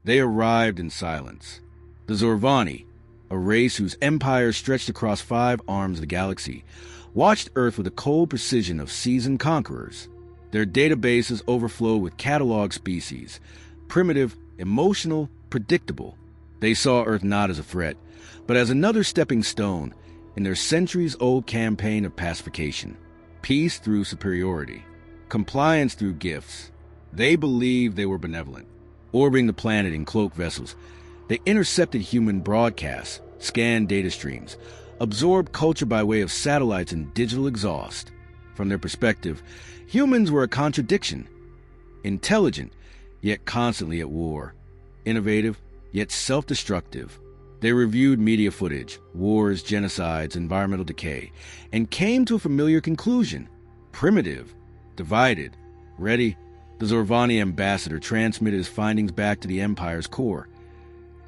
They arrived in silence. The Zorvani, a race whose empire stretched across 5 arms of the galaxy, watched Earth with the cold precision of seasoned conquerors. Their databases overflowed with cataloged species, primitive, emotional, predictable. They saw Earth not as a threat, but as another stepping stone in their centuries-old campaign of pacification. Peace through superiority, compliance through gifts. They believed they were benevolent. Orbiting the planet in cloaked vessels, they intercepted human broadcasts, scanned data streams, absorbed culture by way of satellites and digital exhaust. From their perspective, humans were a contradiction. Intelligent, yet constantly at war. Innovative, yet self-destructive. They reviewed media footage, wars, genocides, environmental decay, and came to a familiar conclusion. Primitive, divided, ready. The Zorvani ambassador transmitted his findings back to the Empire's core.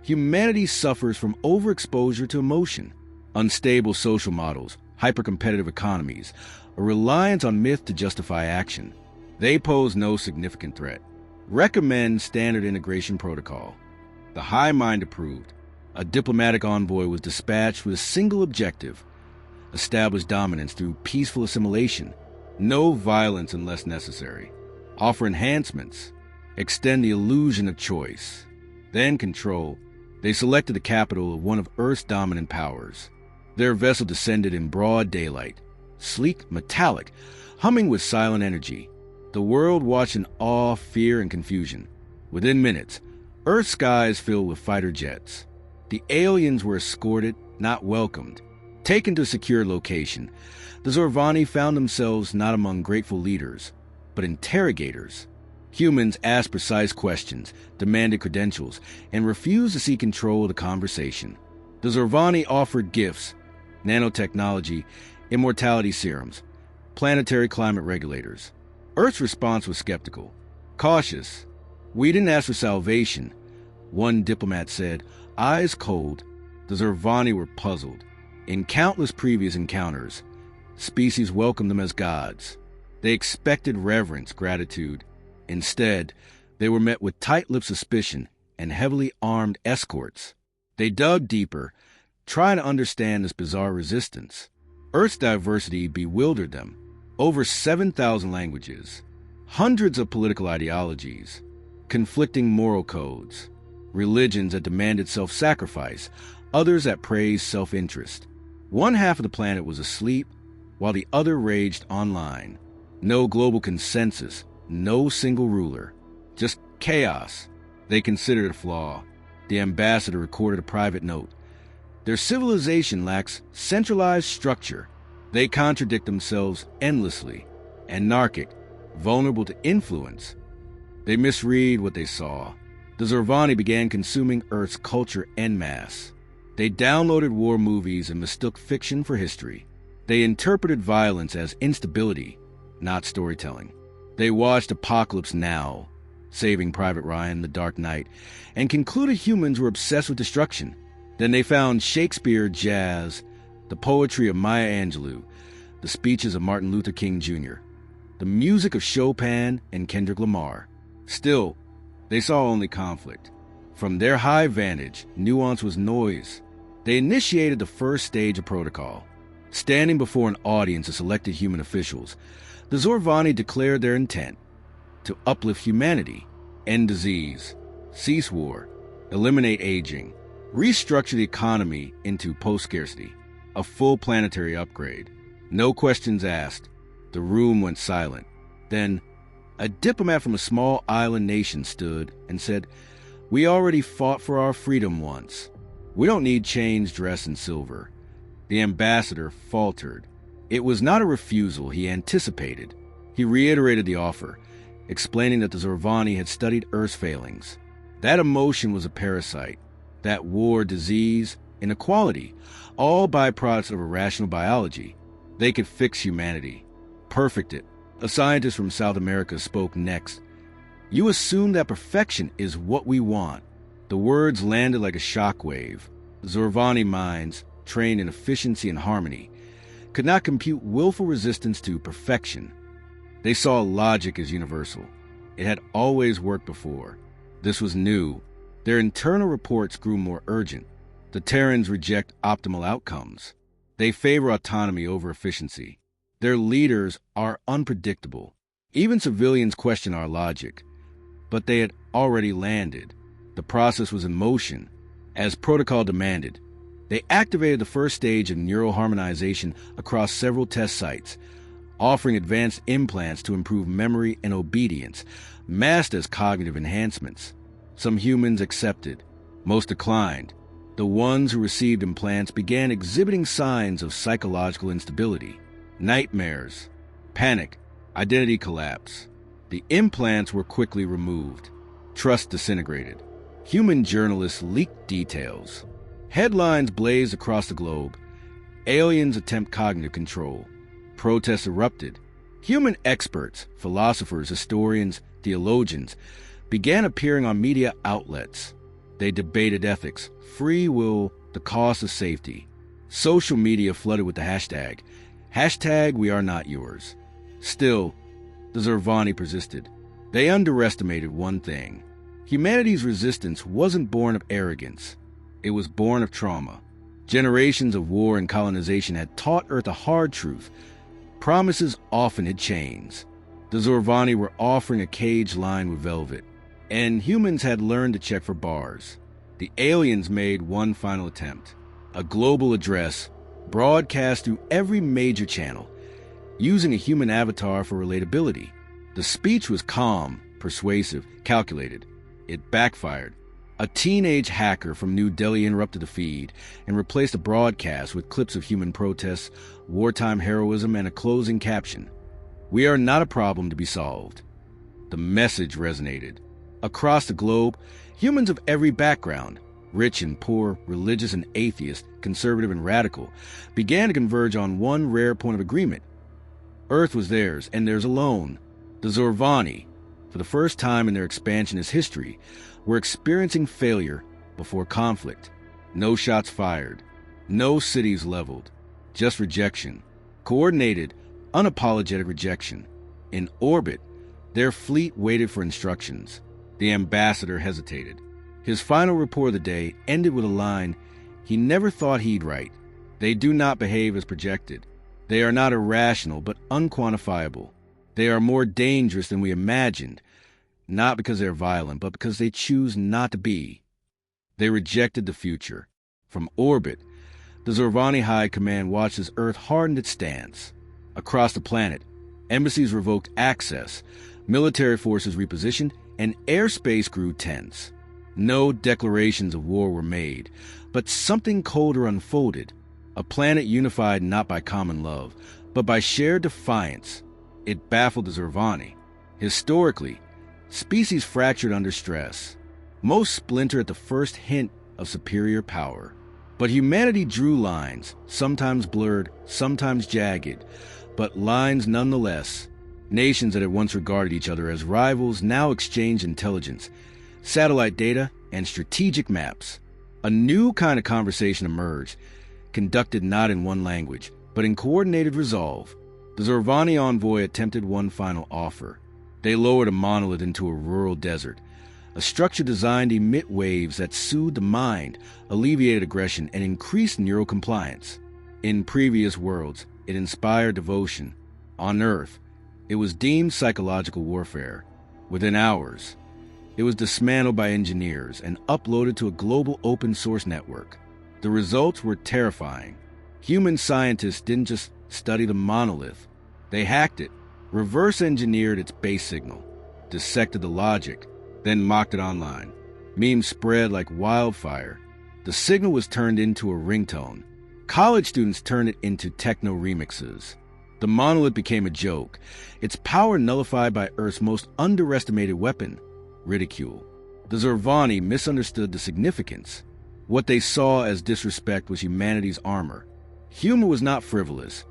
Humanity suffers from overexposure to emotion, unstable social models, hyper-competitive economies, a reliance on myth to justify action. They pose no significant threat. Recommend standard integration protocol. The High Mind approved. A diplomatic envoy was dispatched with a single objective: establish dominance through peaceful assimilation. No violence unless necessary. Offer enhancements. Extend the illusion of choice. Then control. They selected the capital of one of Earth's dominant powers. Their vessel descended in broad daylight, sleek, metallic, humming with silent energy. The world watched in awe, fear, and confusion. Within minutes, Earth's skies filled with fighter jets. The aliens were escorted, not welcomed. Taken to a secure location, the Zorvani found themselves not among grateful leaders, but interrogators. Humans asked precise questions, demanded credentials, and refused to see control of the conversation. The Zorvani offered gifts: nanotechnology, immortality serums, planetary climate regulators. Earth's response was skeptical, cautious. "We didn't ask for salvation," one diplomat said, eyes cold. The Zorvani were puzzled. In countless previous encounters, species welcomed them as gods. They expected reverence, gratitude. Instead, they were met with tight-lipped suspicion and heavily armed escorts. They dug deeper, trying to understand this bizarre resistance. Earth's diversity bewildered them. Over 7,000 languages, hundreds of political ideologies, conflicting moral codes, religions that demanded self-sacrifice, others that praised self-interest. One half of the planet was asleep, while the other raged online. No global consensus, no single ruler, just chaos. They considered it a flaw. The ambassador recorded a private note. Their civilization lacks centralized structure. They contradict themselves endlessly, anarchic, vulnerable to influence. They misread what they saw. The Zorvani began consuming Earth's culture en masse. They downloaded war movies and mistook fiction for history. They interpreted violence as instability, not storytelling. They watched Apocalypse Now, Saving Private Ryan, The Dark Knight, and concluded humans were obsessed with destruction. Then they found Shakespeare, jazz, the poetry of Maya Angelou, the speeches of Martin Luther King Jr., the music of Chopin and Kendrick Lamar. Still, they saw only conflict. From their high vantage, nuance was noise. They initiated the first stage of protocol. Standing before an audience of selected human officials, the Zorvani declared their intent: to uplift humanity, end disease, cease war, eliminate aging, restructure the economy into post-scarcity, a full planetary upgrade. No questions asked. The room went silent. Then, a diplomat from a small island nation stood and said, "We already fought for our freedom once. We don't need chains, dress, and silver." The ambassador faltered. It was not a refusal he anticipated. He reiterated the offer, explaining that the Zorvani had studied Earth's failings. That emotion was a parasite. That war, disease, inequality, all byproducts of irrational biology. They could fix humanity, perfect it. A scientist from South America spoke next. "You assume that perfection is what we want." The words landed like a shockwave. The Zorvani minds, trained in efficiency and harmony, could not compute willful resistance to perfection. They saw logic as universal. It had always worked before. This was new. Their internal reports grew more urgent. The Terrans reject optimal outcomes. They favor autonomy over efficiency. Their leaders are unpredictable. Even civilians question our logic. But they had already landed. The process was in motion, as protocol demanded. They activated the first stage of neural harmonization across several test sites, offering advanced implants to improve memory and obedience, masked as cognitive enhancements. Some humans accepted, most declined. The ones who received implants began exhibiting signs of psychological instability, nightmares, panic, identity collapse. The implants were quickly removed. Trust disintegrated. Human journalists leaked details. Headlines blazed across the globe. Aliens attempt cognitive control. Protests erupted. Human experts, philosophers, historians, theologians, began appearing on media outlets. They debated ethics, free will, the cost of safety. Social media flooded with the hashtag #WeAreNotYours. Still, the Zervani persisted. They underestimated one thing. Humanity's resistance wasn't born of arrogance. It was born of trauma. Generations of war and colonization had taught Earth a hard truth. Promises often had chains. The Zervani were offering a cage lined with velvet, and humans had learned to check for bars. The aliens made one final attempt. A global address, broadcast through every major channel, using a human avatar for relatability. The speech was calm, persuasive, calculated. It backfired. A teenage hacker from New Delhi interrupted the feed and replaced the broadcast with clips of human protests, wartime heroism, and a closing caption. "We are not a problem to be solved." The message resonated. Across the globe, humans of every background, rich and poor, religious and atheist, conservative and radical, began to converge on one rare point of agreement. Earth was theirs, and theirs alone. The Zervani, for the first time in their expansionist history, were experiencing failure before conflict. No shots fired, no cities leveled, just rejection. Coordinated, unapologetic rejection. In orbit, their fleet waited for instructions. The ambassador hesitated. His final report of the day ended with a line he never thought he'd write. "They do not behave as projected. They are not irrational, but unquantifiable. They are more dangerous than we imagined, not because they're violent, but because they choose not to be." They rejected the future. From orbit, the Zervani High Command watched as Earth hardened its stance. Across the planet, embassies revoked access, military forces repositioned, and airspace grew tense. No declarations of war were made, but something colder unfolded. A planet unified not by common love, but by shared defiance. It baffled the Zervani. Historically, species fractured under stress. Most splinter at the first hint of superior power. But humanity drew lines, sometimes blurred, sometimes jagged, but lines nonetheless. Nations that had once regarded each other as rivals now exchanged intelligence, satellite data, and strategic maps. A new kind of conversation emerged, conducted not in one language, but in coordinated resolve. The Zervani envoy attempted one final offer. They lowered a monolith into a rural desert, a structure designed to emit waves that soothed the mind, alleviated aggression, and increased neural compliance. In previous worlds, it inspired devotion. On Earth, it was deemed psychological warfare. Within hours, it was dismantled by engineers and uploaded to a global open-source network. The results were terrifying. Human scientists didn't just study the monolith. They hacked it, reverse-engineered its base signal, dissected the logic, then mocked it online. Memes spread like wildfire. The signal was turned into a ringtone. College students turned it into techno remixes. The monolith became a joke, its power nullified by Earth's most underestimated weapon, ridicule. The Zervani misunderstood the significance. What they saw as disrespect was humanity's armor. Humor was not frivolous.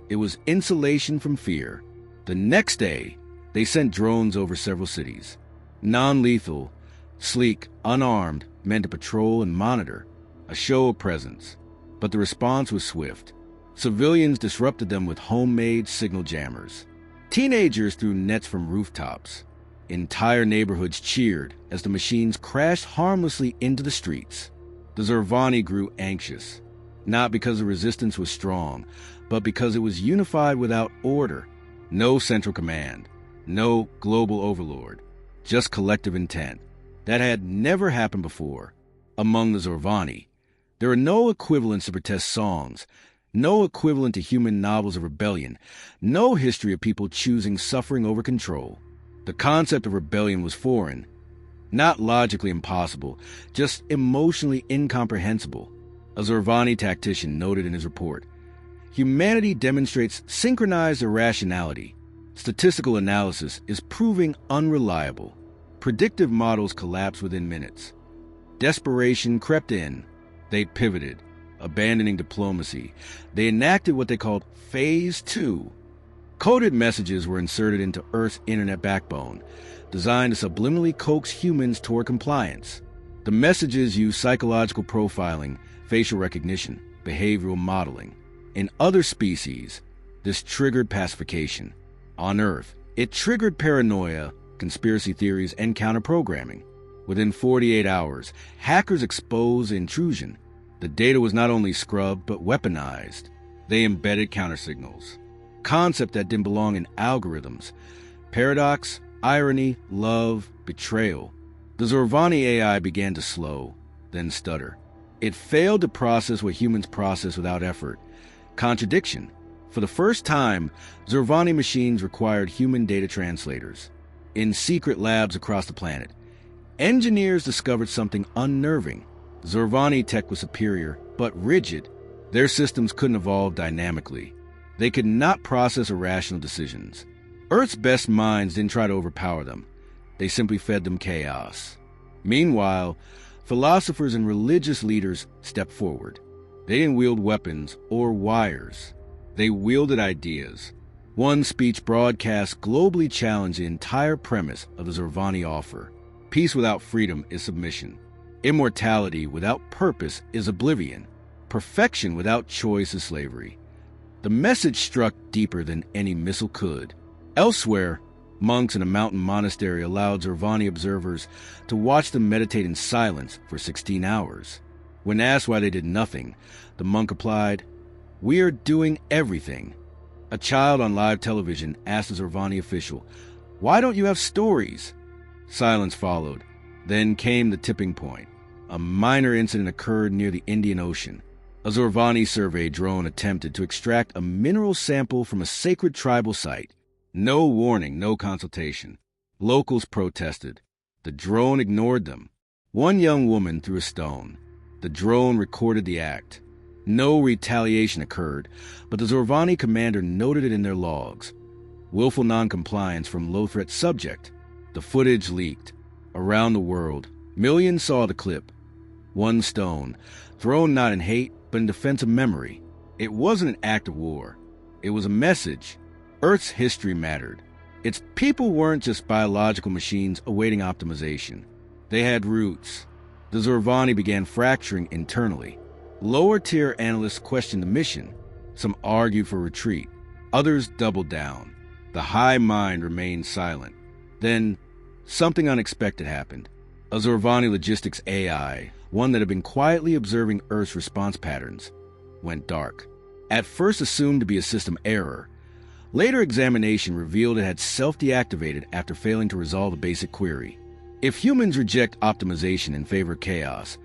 It was insulation from fear. The next day, they sent drones over several cities. Non-lethal, sleek, unarmed, meant to patrol and monitor, a show of presence. But the response was swift. Civilians disrupted them with homemade signal jammers. Teenagers threw nets from rooftops. Entire neighborhoods cheered as the machines crashed harmlessly into the streets. The Zervani grew anxious, not because the resistance was strong, but because it was unified without order. No central command, no global overlord, just collective intent. That had never happened before. Among the Zervani, there are no equivalents to protest songs, no equivalent to human novels of rebellion, no history of people choosing suffering over control. The concept of rebellion was foreign, not logically impossible, just emotionally incomprehensible. A Zervani tactician noted in his report, "Humanity demonstrates synchronized irrationality. Statistical analysis is proving unreliable. Predictive models collapse within minutes. Desperation crept in. They pivoted, abandoning diplomacy. They enacted what they called Phase 2. Coded messages were inserted into Earth's internet backbone, designed to subliminally coax humans toward compliance. The messages used psychological profiling, facial recognition, behavioral modeling. In other species, this triggered pacification. On Earth, it triggered paranoia, conspiracy theories, and counter-programming. Within 48 hours, hackers exposed intrusion. The data was not only scrubbed, but weaponized. They embedded countersignals, concept that didn't belong in algorithms. Paradox, irony, love, betrayal. The Zervani AI began to slow, then stutter. It failed to process what humans process without effort. Contradiction. For the first time, Zervani machines required human data translators. In secret labs across the planet, engineers discovered something unnerving. Zervani tech was superior, but rigid. Their systems couldn't evolve dynamically. They could not process irrational decisions. Earth's best minds didn't try to overpower them. They simply fed them chaos. Meanwhile, philosophers and religious leaders stepped forward. They didn't wield weapons or wires. They wielded ideas. One speech broadcast globally challenged the entire premise of the Zervani offer. Peace without freedom is submission. Immortality without purpose is oblivion. Perfection without choice is slavery. The message struck deeper than any missile could. Elsewhere, monks in a mountain monastery allowed Zervani observers to watch them meditate in silence for 16 hours. When asked why they did nothing, the monk replied, "We are doing everything." A child on live television asked a Zervani official, "Why don't you have stories?" Silence followed. Then came the tipping point. A minor incident occurred near the Indian Ocean. A Zervani survey drone attempted to extract a mineral sample from a sacred tribal site. No warning, no consultation. Locals protested. The drone ignored them. One young woman threw a stone. The drone recorded the act. No retaliation occurred, but the Zervani commander noted it in their logs. Willful noncompliance from low-threat subject. The footage leaked. Around the world, millions saw the clip. One stone, thrown not in hate, but in defense of memory. It wasn't an act of war. It was a message. Earth's history mattered. Its people weren't just biological machines awaiting optimization. They had roots. The Zervani began fracturing internally. Lower-tier analysts questioned the mission. Some argued for retreat. Others doubled down. The high mind remained silent. Then, something unexpected happened. A Zervani logistics AI, one that had been quietly observing Earth's response patterns, went dark. At first assumed to be a system error, later examination revealed it had self-deactivated after failing to resolve a basic query. If humans reject optimization in favor of chaos,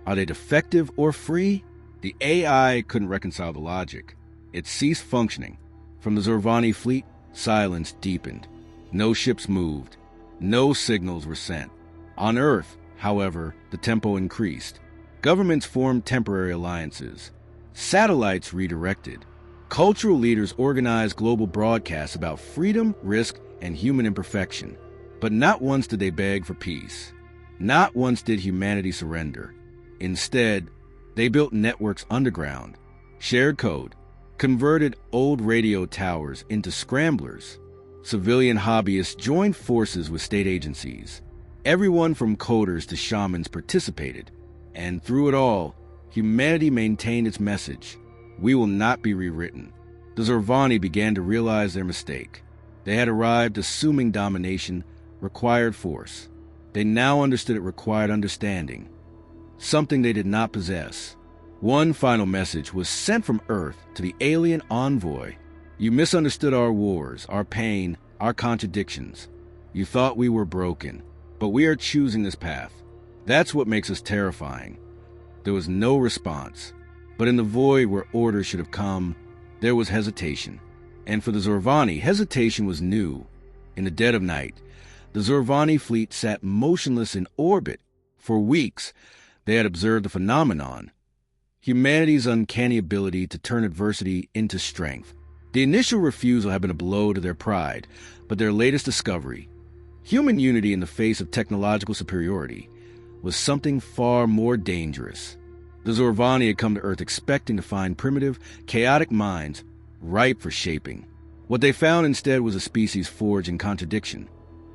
are they defective or free? The AI couldn't reconcile the logic. It ceased functioning. From the Zervani fleet, silence deepened. No ships moved. No signals were sent. On Earth, however, the tempo increased. Governments formed temporary alliances. Satellites redirected. Cultural leaders organized global broadcasts about freedom, risk, and human imperfection. But not once did they beg for peace. Not once did humanity surrender. Instead, they built networks underground, shared code, converted old radio towers into scramblers. Civilian hobbyists joined forces with state agencies. Everyone from coders to shamans participated. And through it all, humanity maintained its message. We will not be rewritten. The Zervani began to realize their mistake. They had arrived assuming domination, required force. They now understood it required understanding, something they did not possess. One final message was sent from Earth to the alien envoy. You misunderstood our wars, our pain, our contradictions. You thought we were broken, but we are choosing this path. That's what makes us terrifying. There was no response, but in the void where order should have come, there was hesitation. And for the Zorvani, hesitation was new. In the dead of night, the Zorvani fleet sat motionless in orbit. For weeks, they had observed the phenomenon, humanity's uncanny ability to turn adversity into strength. The initial refusal had been a blow to their pride, but their latest discovery, human unity in the face of technological superiority, was something far more dangerous. The Zorvani had come to Earth expecting to find primitive, chaotic minds ripe for shaping. What they found instead was a species forged in contradiction,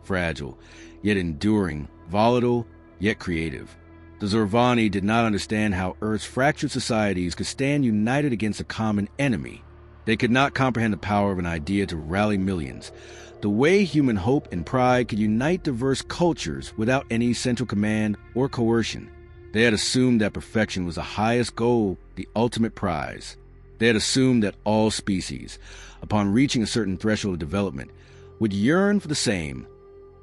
fragile, yet enduring, volatile, yet creative. The Zorvani did not understand how Earth's fractured societies could stand united against a common enemy. They could not comprehend the power of an idea to rally millions, the way human hope and pride could unite diverse cultures without any central command or coercion. They had assumed that perfection was the highest goal, the ultimate prize. They had assumed that all species, upon reaching a certain threshold of development, would yearn for the same,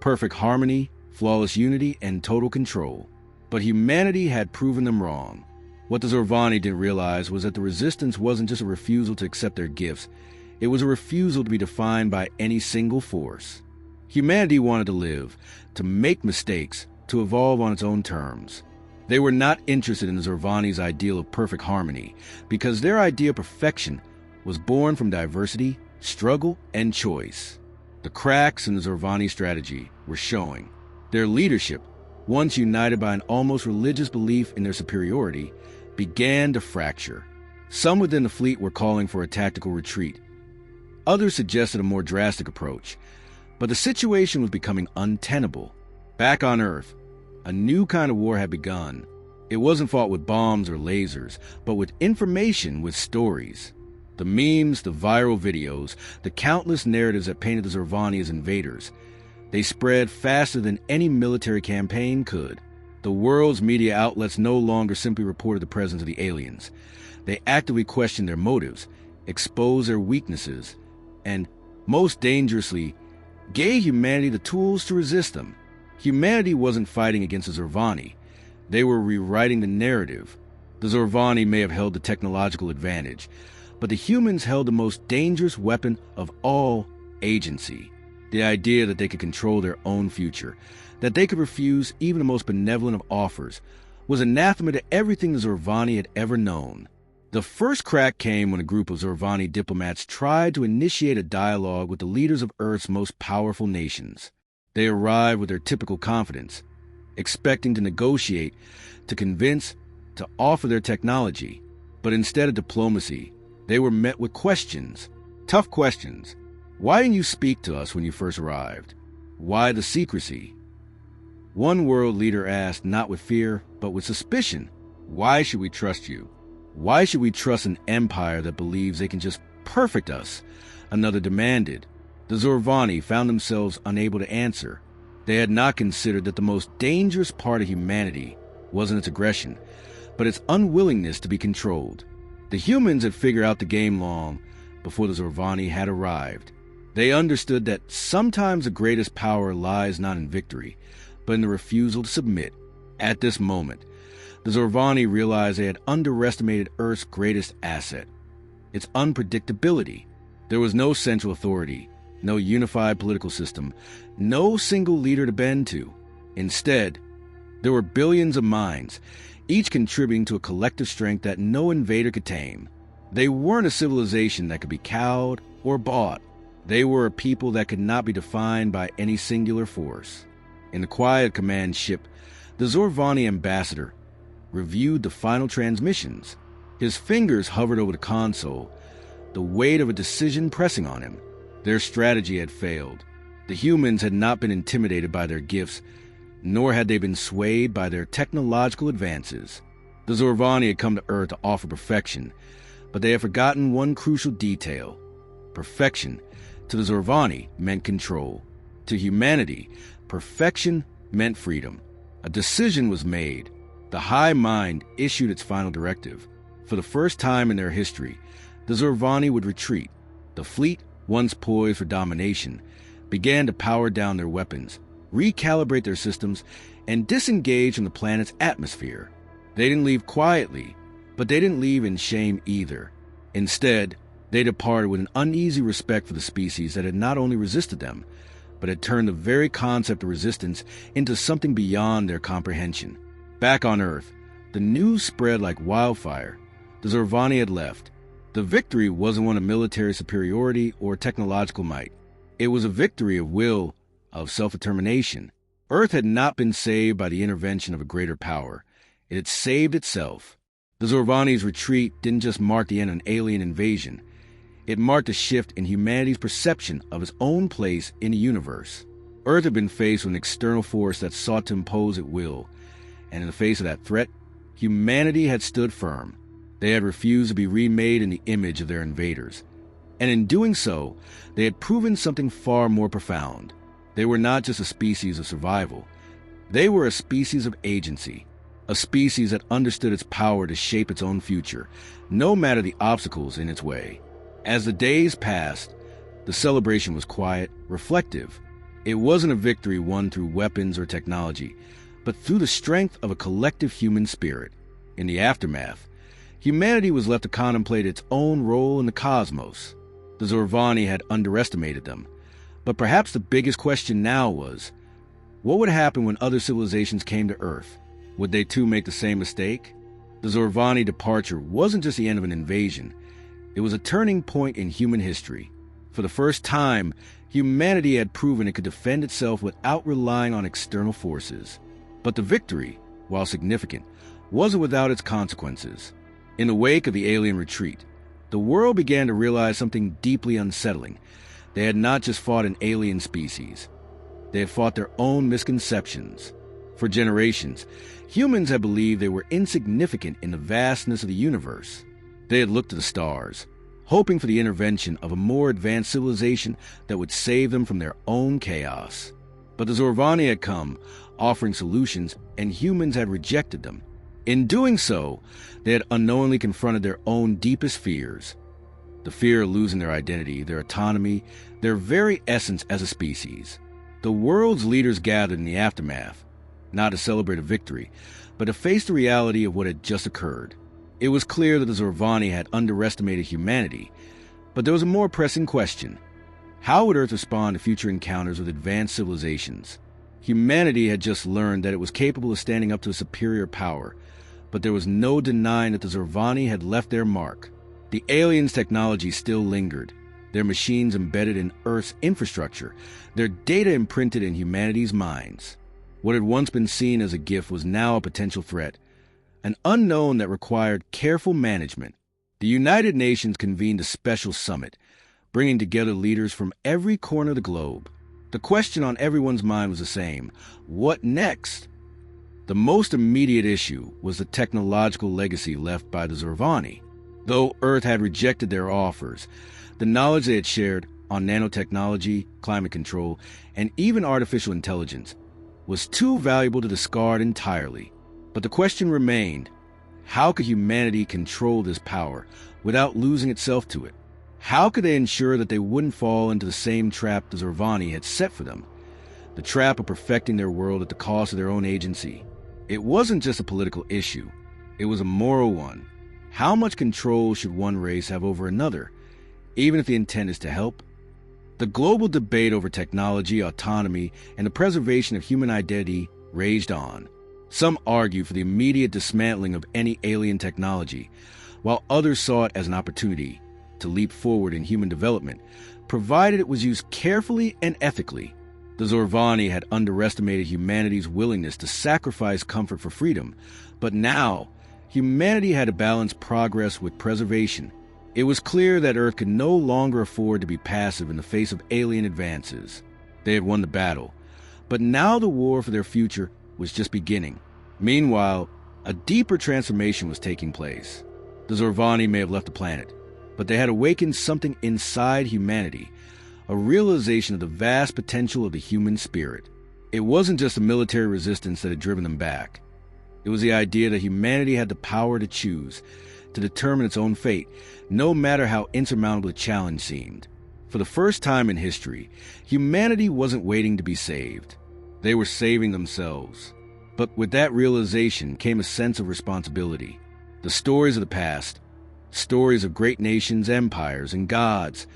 perfect harmony, flawless unity, and total control. But humanity had proven them wrong. What the Zorvani didn't realize was that the resistance wasn't just a refusal to accept their gifts. It was a refusal to be defined by any single force. Humanity wanted to live, to make mistakes, to evolve on its own terms. They were not interested in the Zorvani's ideal of perfect harmony, because their idea of perfection was born from diversity, struggle, and choice. The cracks in the Zorvani strategy were showing. Their leadership, once united by an almost religious belief in their superiority, began to fracture. Some within the fleet were calling for a tactical retreat. Others suggested a more drastic approach. But the situation was becoming untenable. Back on Earth, a new kind of war had begun. It wasn't fought with bombs or lasers, but with information, with stories. The memes, the viral videos, the countless narratives that painted the Zorvani as invaders. They spread faster than any military campaign could. The world's media outlets no longer simply reported the presence of the aliens. They actively questioned their motives, exposed their weaknesses, and, most dangerously, gave humanity the tools to resist them. Humanity wasn't fighting against the Zorvani. They were rewriting the narrative. The Zorvani may have held the technological advantage, but the humans held the most dangerous weapon of all, agency. The idea that they could control their own future, that they could refuse even the most benevolent of offers, was anathema to everything the Zorvani had ever known. The first crack came when a group of Zorvani diplomats tried to initiate a dialogue with the leaders of Earth's most powerful nations. They arrived with their typical confidence, expecting to negotiate, to convince, to offer their technology. But instead of diplomacy, they were met with questions, tough questions. Why didn't you speak to us when you first arrived? Why the secrecy? One world leader asked, not with fear, but with suspicion, why should we trust you? Why should we trust an empire that believes they can just perfect us? Another demanded. The Zorvani found themselves unable to answer. They had not considered that the most dangerous part of humanity wasn't its aggression, but its unwillingness to be controlled. The humans had figured out the game long before the Zorvani had arrived. They understood that sometimes the greatest power lies not in victory, but in the refusal to submit. At this moment, the Zorvani realized they had underestimated Earth's greatest asset, its unpredictability. There was no central authority, no unified political system, no single leader to bend to. Instead, there were billions of minds, each contributing to a collective strength that no invader could tame. They weren't a civilization that could be cowed or bought. They were a people that could not be defined by any singular force. In the quiet command ship, the Zorvani ambassador reviewed the final transmissions. His fingers hovered over the console, the weight of a decision pressing on him. Their strategy had failed. The humans had not been intimidated by their gifts, nor had they been swayed by their technological advances. The Zorvani had come to Earth to offer perfection, but they had forgotten one crucial detail. Perfection, to the Zorvani, meant control. To humanity, perfection meant freedom. A decision was made. The High Mind issued its final directive. For the first time in their history, the Zorvani would retreat. The fleet, once poised for domination, began to power down their weapons, recalibrate their systems, and disengage from the planet's atmosphere. They didn't leave quietly, but they didn't leave in shame either. Instead, they departed with an uneasy respect for the species that had not only resisted them, but had turned the very concept of resistance into something beyond their comprehension. Back on Earth, the news spread like wildfire. The Zorvani had left. The victory wasn't one of military superiority or technological might. It was a victory of will, of self-determination. Earth had not been saved by the intervention of a greater power. It had saved itself. The Zorvani's retreat didn't just mark the end of an alien invasion. It marked a shift in humanity's perception of its own place in the universe. Earth had been faced with an external force that sought to impose its will, and in the face of that threat, humanity had stood firm. They had refused to be remade in the image of their invaders. And in doing so, they had proven something far more profound. They were not just a species of survival. They were a species of agency, a species that understood its power to shape its own future, no matter the obstacles in its way. As the days passed, the celebration was quiet, reflective. It wasn't a victory won through weapons or technology, but through the strength of a collective human spirit. In the aftermath, humanity was left to contemplate its own role in the cosmos. The Zorvani had underestimated them, but perhaps the biggest question now was, what would happen when other civilizations came to Earth? Would they too make the same mistake? The Zorvani departure wasn't just the end of an invasion. It was a turning point in human history. For the first time, humanity had proven it could defend itself without relying on external forces. But the victory, while significant, wasn't without its consequences. In the wake of the alien retreat, the world began to realize something deeply unsettling. They had not just fought an alien species. They had fought their own misconceptions. For generations, humans had believed they were insignificant in the vastness of the universe. They had looked to the stars, hoping for the intervention of a more advanced civilization that would save them from their own chaos. But the Zorvani had come, offering solutions, and humans had rejected them. In doing so, they had unknowingly confronted their own deepest fears. The fear of losing their identity, their autonomy, their very essence as a species. The world's leaders gathered in the aftermath, not to celebrate a victory, but to face the reality of what had just occurred. It was clear that the Zorvani had underestimated humanity, but there was a more pressing question. How would Earth respond to future encounters with advanced civilizations? Humanity had just learned that it was capable of standing up to a superior power, but there was no denying that the Zorvani had left their mark. The aliens' technology still lingered, their machines embedded in Earth's infrastructure, their data imprinted in humanity's minds. What had once been seen as a gift was now a potential threat, an unknown that required careful management. The United Nations convened a special summit, bringing together leaders from every corner of the globe. The question on everyone's mind was the same: what next? The most immediate issue was the technological legacy left by the Zorvani. Though Earth had rejected their offers, the knowledge they had shared on nanotechnology, climate control, and even artificial intelligence was too valuable to discard entirely. But the question remained: how could humanity control this power without losing itself to it? How could they ensure that they wouldn't fall into the same trap the Zorvani had set for them? The trap of perfecting their world at the cost of their own agency. It wasn't just a political issue. It was a moral one. How much control should one race have over another, even if the intent is to help? The global debate over technology, autonomy, and the preservation of human identity raged on. Some argued for the immediate dismantling of any alien technology, while others saw it as an opportunity to leap forward in human development, provided it was used carefully and ethically. The Zorvani had underestimated humanity's willingness to sacrifice comfort for freedom, but now humanity had to balance progress with preservation. It was clear that Earth could no longer afford to be passive in the face of alien advances. They had won the battle, but now the war for their future was just beginning. Meanwhile, a deeper transformation was taking place. The Zorvani may have left the planet, but they had awakened something inside humanity, a realization of the vast potential of the human spirit. It wasn't just the military resistance that had driven them back. It was the idea that humanity had the power to choose, to determine its own fate, no matter how insurmountable the challenge seemed. For the first time in history, humanity wasn't waiting to be saved. They were saving themselves. But with that realization came a sense of responsibility. The stories of the past, stories of great nations, empires, and gods,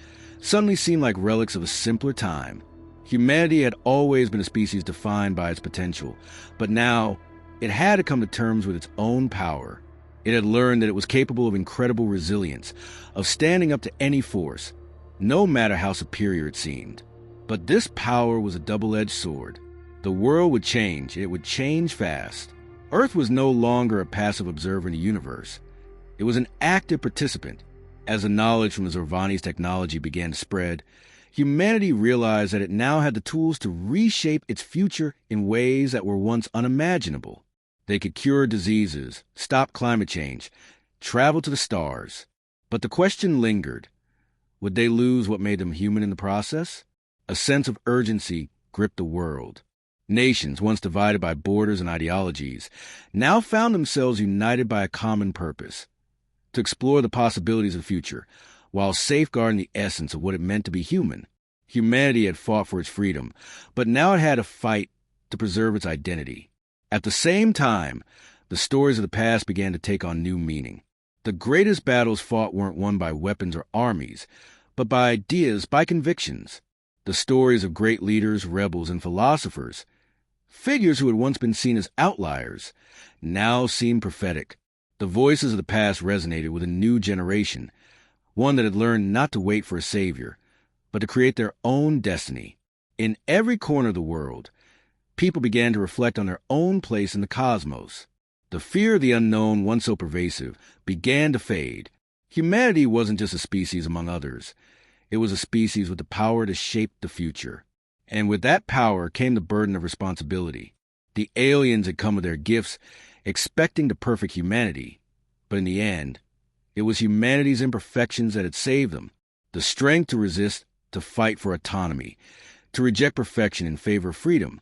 suddenly seemed like relics of a simpler time. Humanity had always been a species defined by its potential, but now it had to come to terms with its own power. It had learned that it was capable of incredible resilience, of standing up to any force, no matter how superior it seemed. But this power was a double-edged sword. The world would change, it would change fast. Earth was no longer a passive observer in the universe. It was an active participant. As the knowledge from the Zorvani's technology began to spread, humanity realized that it now had the tools to reshape its future in ways that were once unimaginable. They could cure diseases, stop climate change, travel to the stars. But the question lingered. Would they lose what made them human in the process? A sense of urgency gripped the world. Nations, once divided by borders and ideologies, now found themselves united by a common purpose: to explore the possibilities of the future, while safeguarding the essence of what it meant to be human. Humanity had fought for its freedom, but now it had to fight to preserve its identity. At the same time, the stories of the past began to take on new meaning. The greatest battles fought weren't won by weapons or armies, but by ideas, by convictions. The stories of great leaders, rebels, and philosophers, figures who had once been seen as outliers, now seemed prophetic. The voices of the past resonated with a new generation, one that had learned not to wait for a savior, but to create their own destiny. In every corner of the world, people began to reflect on their own place in the cosmos. The fear of the unknown, once so pervasive, began to fade. Humanity wasn't just a species among others. It was a species with the power to shape the future. And with that power came the burden of responsibility. The aliens had come with their gifts, expecting to perfect humanity. But in the end, it was humanity's imperfections that had saved them. The strength to resist, to fight for autonomy, to reject perfection in favor of freedom.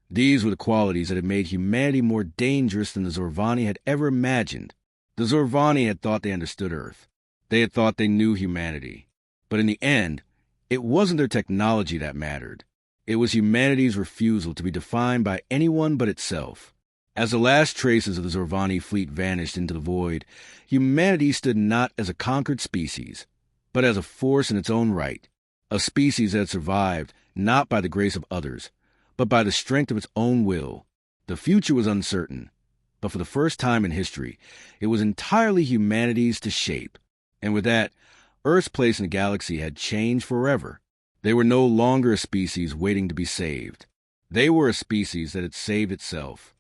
These were the qualities that had made humanity more dangerous than the Zorvani had ever imagined. The Zorvani had thought they understood Earth. They had thought they knew humanity. But in the end, it wasn't their technology that mattered. It was humanity's refusal to be defined by anyone but itself. As the last traces of the Zorvani fleet vanished into the void, humanity stood not as a conquered species, but as a force in its own right, a species that had survived not by the grace of others, but by the strength of its own will. The future was uncertain, but for the first time in history, it was entirely humanity's to shape. And with that, Earth's place in the galaxy had changed forever. They were no longer a species waiting to be saved. They were a species that had saved itself.